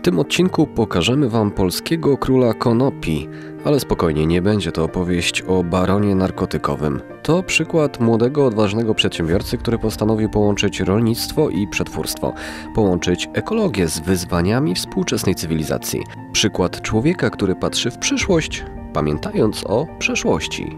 tym odcinku pokażemy Wam polskiego króla konopi, ale spokojnie, nie będzie to opowieść o baronie narkotykowym. To przykład młodego, odważnego przedsiębiorcy, który postanowił połączyć rolnictwo i przetwórstwo, połączyć ekologię z wyzwaniami współczesnej cywilizacji. Przykład człowieka, który patrzy w przyszłość, pamiętając o przeszłości.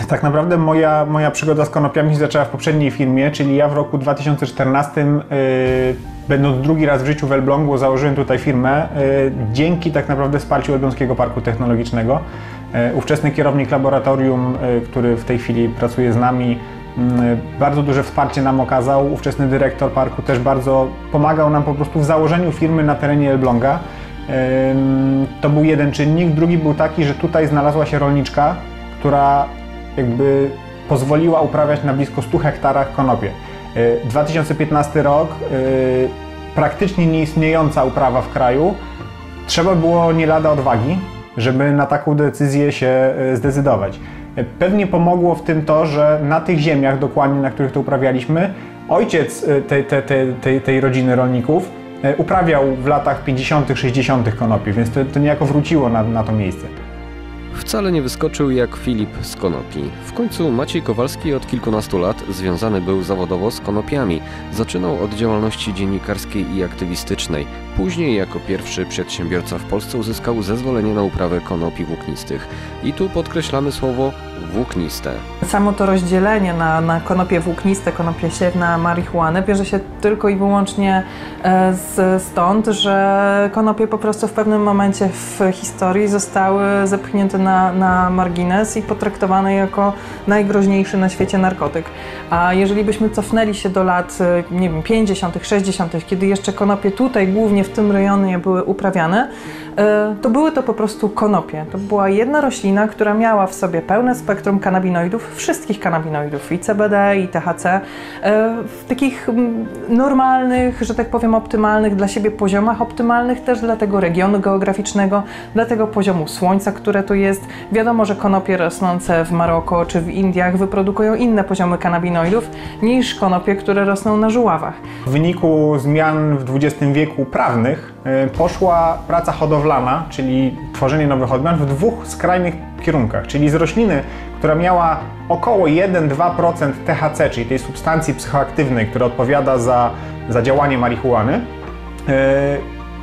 Tak naprawdę moja przygoda z konopiami się zaczęła w poprzedniej firmie, czyli ja w roku 2014, będąc drugi raz w życiu w Elblągu, założyłem tutaj firmę dzięki tak naprawdę wsparciu Elbląskiego Parku Technologicznego. Ówczesny kierownik laboratorium, który w tej chwili pracuje z nami, bardzo duże wsparcie nam okazał. Ówczesny dyrektor parku też bardzo pomagał nam po prostu w założeniu firmy na terenie Elbląga. To był jeden czynnik. Drugi był taki, że tutaj znalazła się rolniczka, która jakby pozwoliła uprawiać na blisko 100 hektarach konopie. 2015 rok, praktycznie nieistniejąca uprawa w kraju. Trzeba było nie lada odwagi, żeby na taką decyzję się zdecydować. Pewnie pomogło w tym to, że na tych ziemiach dokładnie, na których to uprawialiśmy, ojciec tej rodziny rolników uprawiał w latach 50., 60. konopie, więc to niejako wróciło na to miejsce. Wcale nie wyskoczył jak Filip z konopi. W końcu Maciej Kowalski od kilkunastu lat związany był zawodowo z konopiami. Zaczynał od działalności dziennikarskiej i aktywistycznej. Później jako pierwszy przedsiębiorca w Polsce uzyskał zezwolenie na uprawę konopi włóknistych. I tu podkreślamy słowo włókniste. Samo to rozdzielenie na konopie włókniste, konopie siewne, marihuanę bierze się tylko i wyłącznie stąd, że konopie po prostu w pewnym momencie w historii zostały zepchnięte na margines i potraktowane jako najgroźniejszy na świecie narkotyk. A jeżeli byśmy cofnęli się do lat, nie wiem, 50., 60., kiedy jeszcze konopie tutaj, głównie w tym rejonie były uprawiane, to były to po prostu konopie. To była jedna roślina, która miała w sobie pełne spektrum kanabinoidów, wszystkich kanabinoidów, i CBD, i THC, w takich normalnych, że tak powiem, optymalnych dla siebie poziomach, optymalnych też dla tego regionu geograficznego, dla tego poziomu słońca, które tu jest. Wiadomo, że konopie rosnące w Maroko czy w Indiach wyprodukują inne poziomy kanabinoidów niż konopie, które rosną na żuławach. W wyniku zmian w XX wieku prawnych poszła praca hodowlana, czyli tworzenie nowych odmian, w dwóch skrajnych kierunkach, czyli z rośliny, która miała około 1-2% THC, czyli tej substancji psychoaktywnej, która odpowiada za działanie marihuany,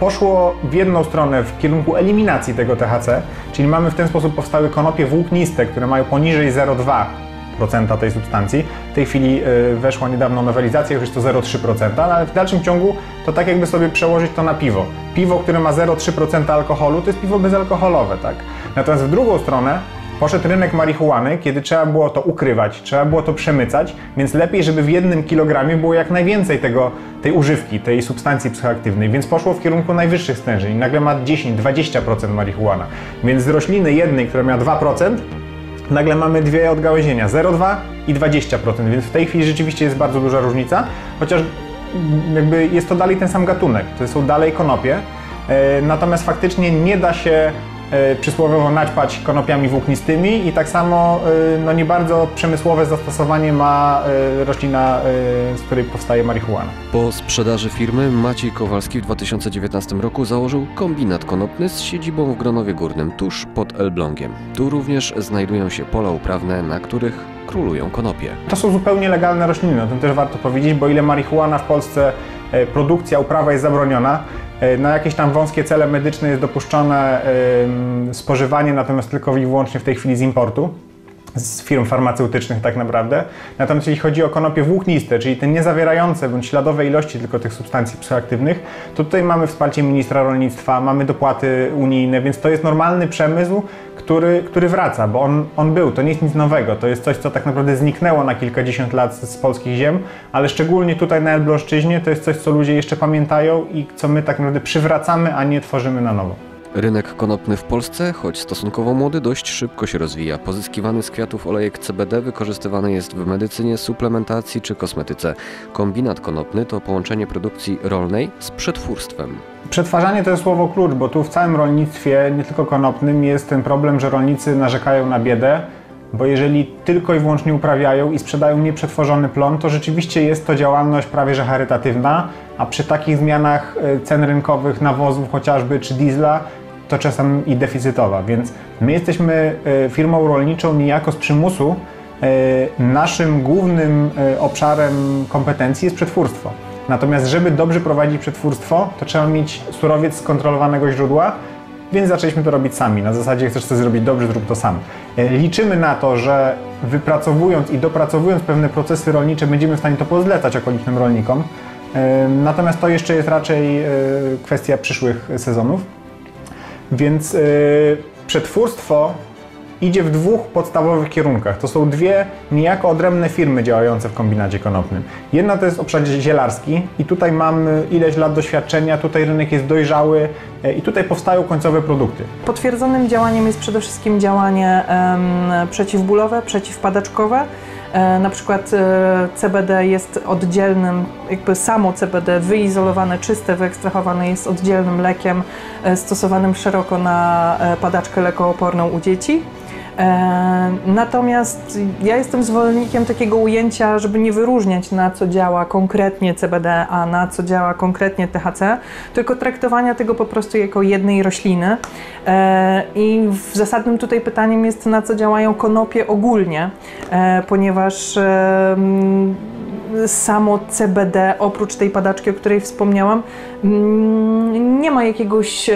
poszło w jedną stronę w kierunku eliminacji tego THC, czyli mamy w ten sposób powstały konopie włókniste, które mają poniżej 0,2% tej substancji. W tej chwili weszła niedawno nowelizacja, już jest to 0,3%, ale w dalszym ciągu to tak jakby sobie przełożyć to na piwo. Piwo, które ma 0,3% alkoholu, to jest piwo bezalkoholowe, tak? Natomiast w drugą stronę poszedł rynek marihuany, kiedy trzeba było to ukrywać, trzeba było to przemycać, więc lepiej, żeby w 1 kilogramie było jak najwięcej tej używki, tej substancji psychoaktywnej, więc poszło w kierunku najwyższych stężeń. Nagle ma 10-20% marihuana, więc z rośliny jednej, która miała 2%, nagle mamy dwie odgałęzienia, 0,2 i 20%, więc w tej chwili rzeczywiście jest bardzo duża różnica, chociaż jakby jest to dalej ten sam gatunek, to są dalej konopie, natomiast faktycznie nie da się przysłowiowo naćpać konopiami włóknistymi i tak samo no nie bardzo przemysłowe zastosowanie ma roślina, z której powstaje marihuana. Po sprzedaży firmy Maciej Kowalski w 2019 roku założył kombinat konopny z siedzibą w Gronowie Górnym, tuż pod Elblągiem. Tu również znajdują się pola uprawne, na których królują konopie. To są zupełnie legalne rośliny, o tym też warto powiedzieć, bo ile marihuana w Polsce produkcja, uprawa jest zabroniona, na jakieś tam wąskie cele medyczne jest dopuszczone spożywanie, natomiast tylko i wyłącznie w tej chwili z importu, z firm farmaceutycznych tak naprawdę. Natomiast jeśli chodzi o konopie włókniste, czyli te nie zawierające bądź śladowe ilości tylko tych substancji psychoaktywnych, to tutaj mamy wsparcie ministra rolnictwa, mamy dopłaty unijne, więc to jest normalny przemysł, który wraca, bo on był, to nie jest nic nowego, to jest coś, co tak naprawdę zniknęło na kilkadziesiąt lat z polskich ziem, ale szczególnie tutaj na Elbląszczyźnie to jest coś, co ludzie jeszcze pamiętają i co my tak naprawdę przywracamy, a nie tworzymy na nowo. Rynek konopny w Polsce, choć stosunkowo młody, dość szybko się rozwija. Pozyskiwany z kwiatów olejek CBD wykorzystywany jest w medycynie, suplementacji czy kosmetyce. Kombinat konopny to połączenie produkcji rolnej z przetwórstwem. Przetwarzanie to jest słowo klucz, bo tu w całym rolnictwie, nie tylko konopnym, jest ten problem, że rolnicy narzekają na biedę, bo jeżeli tylko i wyłącznie uprawiają i sprzedają nieprzetworzony plon, to rzeczywiście jest to działalność prawie że charytatywna, a przy takich zmianach cen rynkowych nawozów chociażby czy diesla, to czasem i deficytowa, więc my jesteśmy firmą rolniczą niejako z przymusu. Naszym głównym obszarem kompetencji jest przetwórstwo. Natomiast żeby dobrze prowadzić przetwórstwo, to trzeba mieć surowiec z kontrolowanego źródła, więc zaczęliśmy to robić sami. Na zasadzie chcesz coś zrobić dobrze, zrób to sam. Liczymy na to, że wypracowując i dopracowując pewne procesy rolnicze, będziemy w stanie to pozlecać okolicznym rolnikom. Natomiast to jeszcze jest raczej kwestia przyszłych sezonów. Więc przetwórstwo idzie w dwóch podstawowych kierunkach. To są dwie niejako odrębne firmy działające w kombinacie konopnym. Jedna to jest obszar zielarski i tutaj mamy ileś lat doświadczenia, tutaj rynek jest dojrzały i tutaj powstają końcowe produkty. Potwierdzonym działaniem jest przede wszystkim działanie przeciwbólowe, przeciwpadaczkowe. Na przykład CBD jest oddzielnym, jakby samo CBD wyizolowane, czyste, wyekstrahowane jest oddzielnym lekiem stosowanym szeroko na padaczkę lekooporną u dzieci. Natomiast ja jestem zwolennikiem takiego ujęcia, żeby nie wyróżniać, na co działa konkretnie CBD, a na co działa konkretnie THC, tylko traktowania tego po prostu jako jednej rośliny. I zasadnym tutaj pytaniem jest, na co działają konopie ogólnie, ponieważ samo CBD, oprócz tej padaczki, o której wspomniałam, nie ma jakiegoś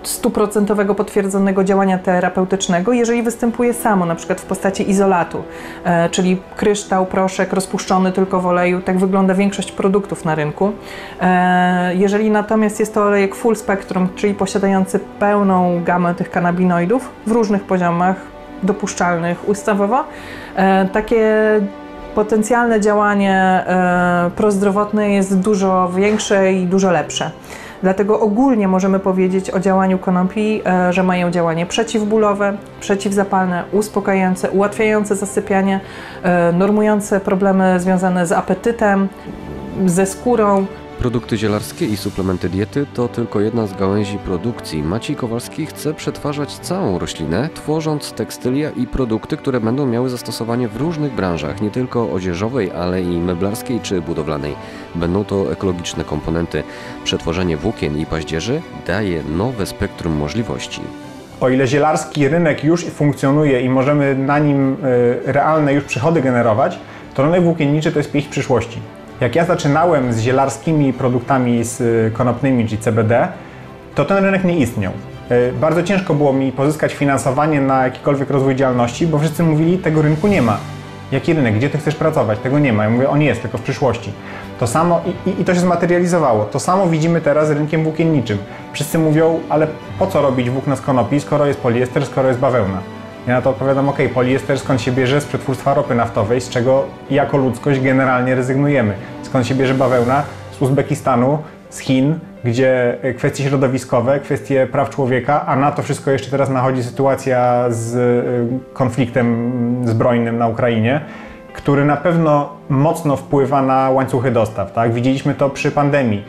100% potwierdzonego działania terapeutycznego, jeżeli występuje samo, na przykład w postaci izolatu, czyli kryształ, proszek rozpuszczony tylko w oleju. Tak wygląda większość produktów na rynku. Jeżeli natomiast jest to olejek full spectrum, czyli posiadający pełną gamę tych kanabinoidów w różnych poziomach dopuszczalnych ustawowo, takie potencjalne działanie prozdrowotne jest dużo większe i dużo lepsze. Dlatego ogólnie możemy powiedzieć o działaniu konopi, że mają działanie przeciwbólowe, przeciwzapalne, uspokajające, ułatwiające zasypianie, normujące problemy związane z apetytem, ze skórą. Produkty zielarskie i suplementy diety to tylko jedna z gałęzi produkcji. Maciej Kowalski chce przetwarzać całą roślinę, tworząc tekstylia i produkty, które będą miały zastosowanie w różnych branżach, nie tylko odzieżowej, ale i meblarskiej czy budowlanej. Będą to ekologiczne komponenty. Przetworzenie włókien i paździerzy daje nowe spektrum możliwości. O ile zielarski rynek już funkcjonuje i możemy na nim realne już przychody generować, to rynek włókienniczy to jest pieśń przyszłości. Jak ja zaczynałem z zielarskimi produktami konopnymi, czyli CBD, to ten rynek nie istniał. Bardzo ciężko było mi pozyskać finansowanie na jakikolwiek rozwój działalności, bo wszyscy mówili, tego rynku nie ma. Jaki rynek? Gdzie ty chcesz pracować? Tego nie ma. Ja mówię, on jest, tylko w przyszłości. To samo i to się zmaterializowało. To samo widzimy teraz z rynkiem włókienniczym. Wszyscy mówią, ale po co robić włókna z konopi, skoro jest poliester, skoro jest bawełna? Ja na to odpowiadam, ok, poliester skąd się bierze? Z przetwórstwa ropy naftowej, z czego jako ludzkość generalnie rezygnujemy. Skąd się bierze bawełna? Z Uzbekistanu, z Chin, gdzie kwestie środowiskowe, kwestie praw człowieka, a na to wszystko jeszcze teraz nachodzi sytuacja z konfliktem zbrojnym na Ukrainie, który na pewno mocno wpływa na łańcuchy dostaw. Tak? Widzieliśmy to przy pandemii.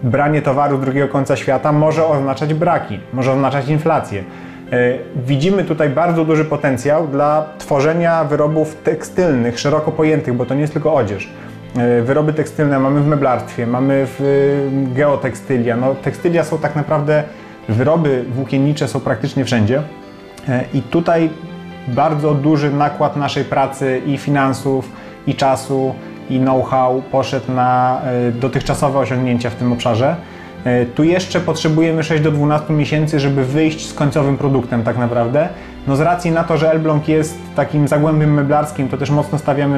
Branie towaru z drugiego końca świata może oznaczać braki, może oznaczać inflację. Widzimy tutaj bardzo duży potencjał dla tworzenia wyrobów tekstylnych, szeroko pojętych, bo to nie jest tylko odzież. Wyroby tekstylne mamy w meblarstwie, mamy w geotekstylia. No, tekstylia są tak naprawdę, wyroby włókiennicze są praktycznie wszędzie i tutaj bardzo duży nakład naszej pracy i finansów, i czasu, i know-how poszedł na dotychczasowe osiągnięcia w tym obszarze. Tu jeszcze potrzebujemy 6 do 12 miesięcy, żeby wyjść z końcowym produktem tak naprawdę. No z racji na to, że Elbląg jest takim zagłębiem meblarskim, to też mocno stawiamy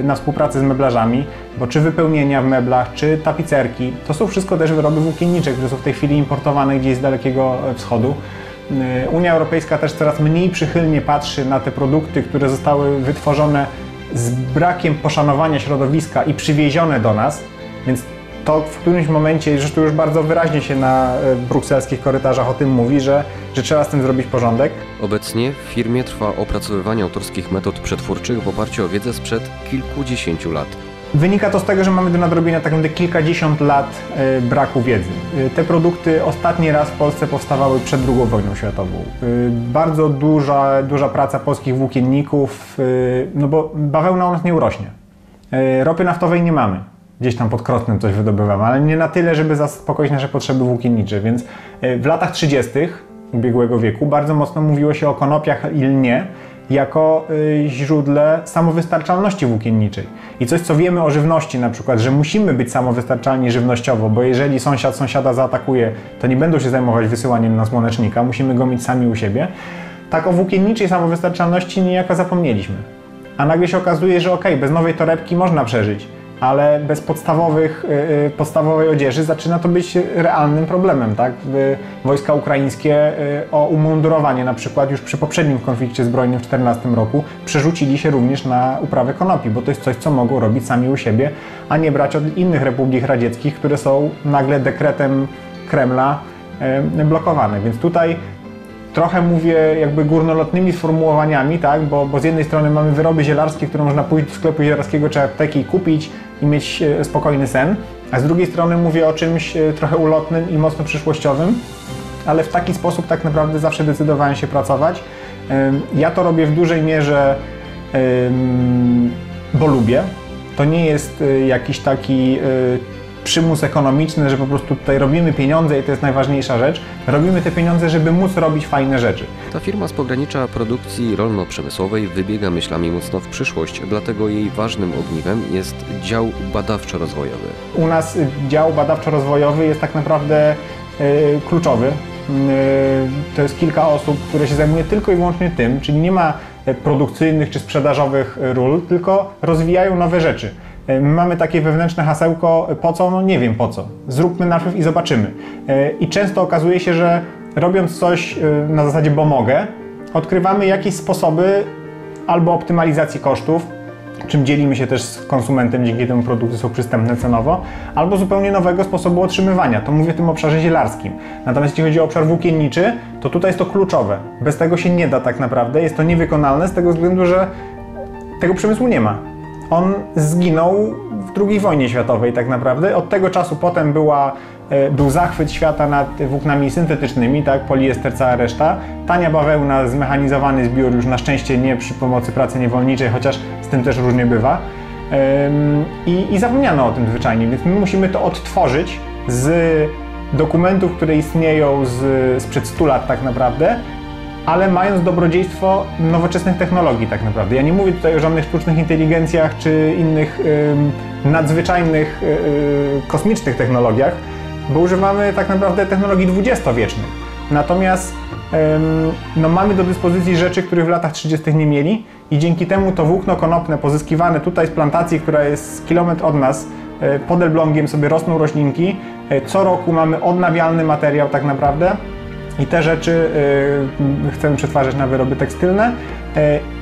na współpracę z meblarzami, bo czy wypełnienia w meblach, czy tapicerki, to są wszystko też wyroby włókiennicze, które są w tej chwili importowane gdzieś z Dalekiego Wschodu. Unia Europejska też coraz mniej przychylnie patrzy na te produkty, które zostały wytworzone z brakiem poszanowania środowiska i przywiezione do nas, więc to w którymś momencie, zresztą już bardzo wyraźnie się na brukselskich korytarzach o tym mówi, że trzeba z tym zrobić porządek. Obecnie w firmie trwa opracowywanie autorskich metod przetwórczych w oparciu o wiedzę sprzed kilkudziesięciu lat. Wynika to z tego, że mamy do nadrobienia tak naprawdę kilkadziesiąt lat braku wiedzy. Te produkty ostatni raz w Polsce powstawały przed II wojną światową. Bardzo duża praca polskich włókienników, no bo bawełna u nas nie urośnie. Ropy naftowej nie mamy. Gdzieś tam pod Krosnem coś wydobywamy, ale nie na tyle, żeby zaspokoić nasze potrzeby włókiennicze. Więc w latach 30. ubiegłego wieku bardzo mocno mówiło się o konopiach i lnie jako źródle samowystarczalności włókienniczej. I coś, co wiemy o żywności, na przykład, że musimy być samowystarczalni żywnościowo, bo jeżeli sąsiad sąsiada zaatakuje, to nie będą się zajmować wysyłaniem na słonecznika, musimy go mieć sami u siebie. Tak o włókienniczej samowystarczalności niejako zapomnieliśmy. A nagle się okazuje, że okej, bez nowej torebki można przeżyć, ale bez podstawowej odzieży zaczyna to być realnym problemem, tak? Wojska ukraińskie o umundurowanie na przykład już przy poprzednim konflikcie zbrojnym w 2014 roku przerzucili się również na uprawę konopi, bo to jest coś, co mogą robić sami u siebie, a nie brać od innych republik radzieckich, które są nagle dekretem Kremla blokowane. Więc tutaj trochę mówię jakby górnolotnymi sformułowaniami, tak? Bo z jednej strony mamy wyroby zielarskie, które można pójść do sklepu zielarskiego czy apteki i kupić i mieć spokojny sen, a z drugiej strony mówię o czymś trochę ulotnym i mocno przyszłościowym, ale w taki sposób tak naprawdę zawsze decydowałem się pracować. Ja to robię w dużej mierze, bo lubię. To nie jest jakiś taki przymus ekonomiczny, że po prostu tutaj robimy pieniądze i to jest najważniejsza rzecz. Robimy te pieniądze, żeby móc robić fajne rzeczy. Ta firma z pogranicza produkcji rolno-przemysłowej wybiega myślami mocno w przyszłość, dlatego jej ważnym ogniwem jest dział badawczo-rozwojowy. U nas dział badawczo-rozwojowy jest tak naprawdę kluczowy. To jest kilka osób, które się zajmuje tylko i wyłącznie tym, czyli nie ma produkcyjnych czy sprzedażowych ról, tylko rozwijają nowe rzeczy. Mamy takie wewnętrzne hasełko, po co? No nie wiem po co. Zróbmy najpierw i zobaczymy. I często okazuje się, że robiąc coś na zasadzie bo mogę, odkrywamy jakieś sposoby albo optymalizacji kosztów, czym dzielimy się też z konsumentem, dzięki temu produkty są przystępne cenowo, albo zupełnie nowego sposobu otrzymywania. To mówię w tym obszarze zielarskim. Natomiast jeśli chodzi o obszar włókienniczy, to tutaj jest to kluczowe. Bez tego się nie da tak naprawdę, jest to niewykonalne z tego względu, że tego przemysłu nie ma. On zginął w II wojnie światowej tak naprawdę. Od tego czasu potem był zachwyt świata nad włóknami syntetycznymi, tak, poliester, cała reszta. Tania bawełna, zmechanizowany zbiór, już na szczęście nie przy pomocy pracy niewolniczej, chociaż z tym też różnie bywa. I zapomniano o tym zwyczajnie, więc my musimy to odtworzyć z dokumentów, które istnieją sprzed 100 lat tak naprawdę, ale mając dobrodziejstwo nowoczesnych technologii tak naprawdę. Ja nie mówię tutaj o żadnych sztucznych inteligencjach czy innych nadzwyczajnych, kosmicznych technologiach, bo używamy tak naprawdę technologii dwudziestowiecznych. Natomiast no, mamy do dyspozycji rzeczy, których w latach 30. nie mieli i dzięki temu to włókno konopne pozyskiwane tutaj z plantacji, która jest kilometr od nas, pod Elblągiem sobie rosną roślinki. Co roku mamy odnawialny materiał tak naprawdę. I te rzeczy chcemy przetwarzać na wyroby tekstylne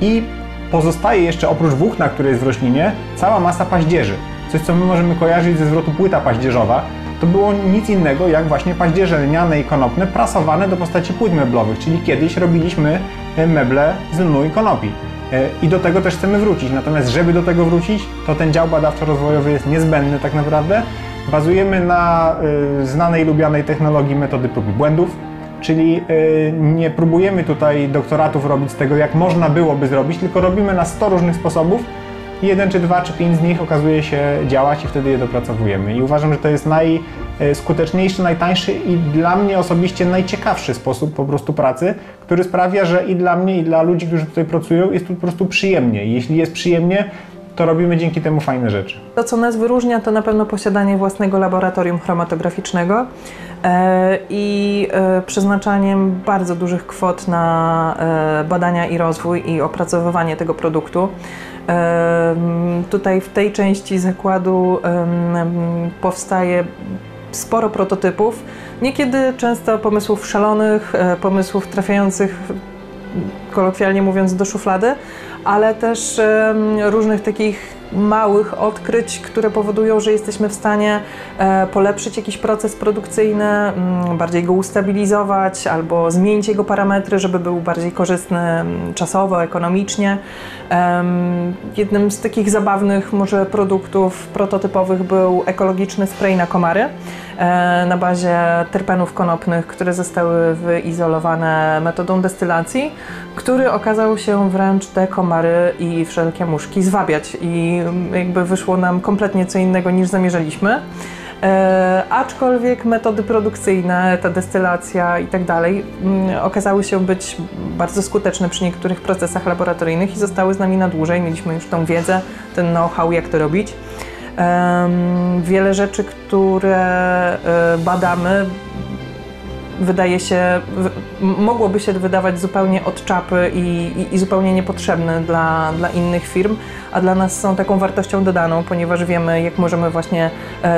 i pozostaje jeszcze oprócz włókna, które jest w roślinie, cała masa paździerzy. Coś, co my możemy kojarzyć ze zwrotu płyta paździerzowa. To było nic innego jak właśnie paździerze lniane i konopne prasowane do postaci płyt meblowych, czyli kiedyś robiliśmy meble z lnu i konopi. I do tego też chcemy wrócić. Natomiast żeby do tego wrócić, to ten dział badawczo-rozwojowy jest niezbędny tak naprawdę. Bazujemy na znanej i lubianej technologii metody prób i błędów. Czyli nie próbujemy tutaj doktoratów robić z tego, jak można byłoby zrobić, tylko robimy na 100 różnych sposobów. Jeden czy dwa czy 5 z nich okazuje się działać i wtedy je dopracowujemy. I uważam, że to jest najskuteczniejszy, najtańszy i dla mnie osobiście najciekawszy sposób po prostu pracy, który sprawia, że i dla mnie, i dla ludzi, którzy tutaj pracują, jest tu po prostu przyjemnie. I jeśli jest przyjemnie, to robimy dzięki temu fajne rzeczy. To, co nas wyróżnia, to na pewno posiadanie własnego laboratorium chromatograficznego i przeznaczaniem bardzo dużych kwot na badania i rozwój i opracowywanie tego produktu. Tutaj w tej części zakładu powstaje sporo prototypów, niekiedy często pomysłów szalonych, pomysłów trafiających, kolokwialnie mówiąc, do szuflady, ale też różnych takich małych odkryć, które powodują, że jesteśmy w stanie polepszyć jakiś proces produkcyjny, bardziej go ustabilizować albo zmienić jego parametry, żeby był bardziej korzystny czasowo, ekonomicznie. Jednym z takich zabawnych może produktów prototypowych był ekologiczny spray na komary na bazie terpenów konopnych, które zostały wyizolowane metodą destylacji, który okazał się wręcz te komary i wszelkie muszki zwabiać i jakby wyszło nam kompletnie co innego niż zamierzaliśmy. Aczkolwiek metody produkcyjne, ta destylacja i tak dalej okazały się być bardzo skuteczne przy niektórych procesach laboratoryjnych i zostały z nami na dłużej. Mieliśmy już tą wiedzę, ten know-how, jak to robić. Wiele rzeczy, które badamy, wydaje się, mogłoby się wydawać zupełnie od czapy i zupełnie niepotrzebne dla innych firm, a dla nas są taką wartością dodaną, ponieważ wiemy, jak możemy właśnie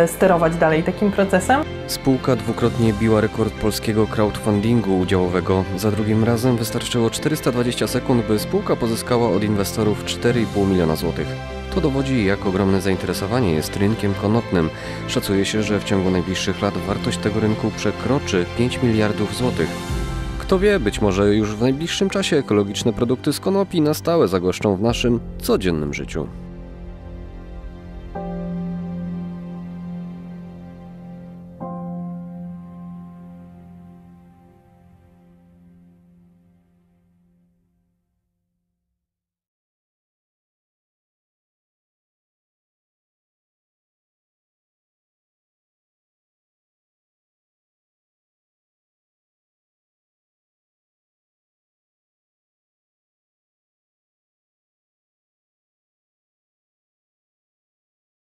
sterować dalej takim procesem. Spółka dwukrotnie biła rekord polskiego crowdfundingu udziałowego. Za drugim razem wystarczyło 420 sekund, by spółka pozyskała od inwestorów 4,5 miliona złotych. To dowodzi, jak ogromne zainteresowanie jest rynkiem konopnym. Szacuje się, że w ciągu najbliższych lat wartość tego rynku przekroczy 5 miliardów złotych. Kto wie, być może już w najbliższym czasie ekologiczne produkty z konopi na stałe zagoszczą w naszym codziennym życiu.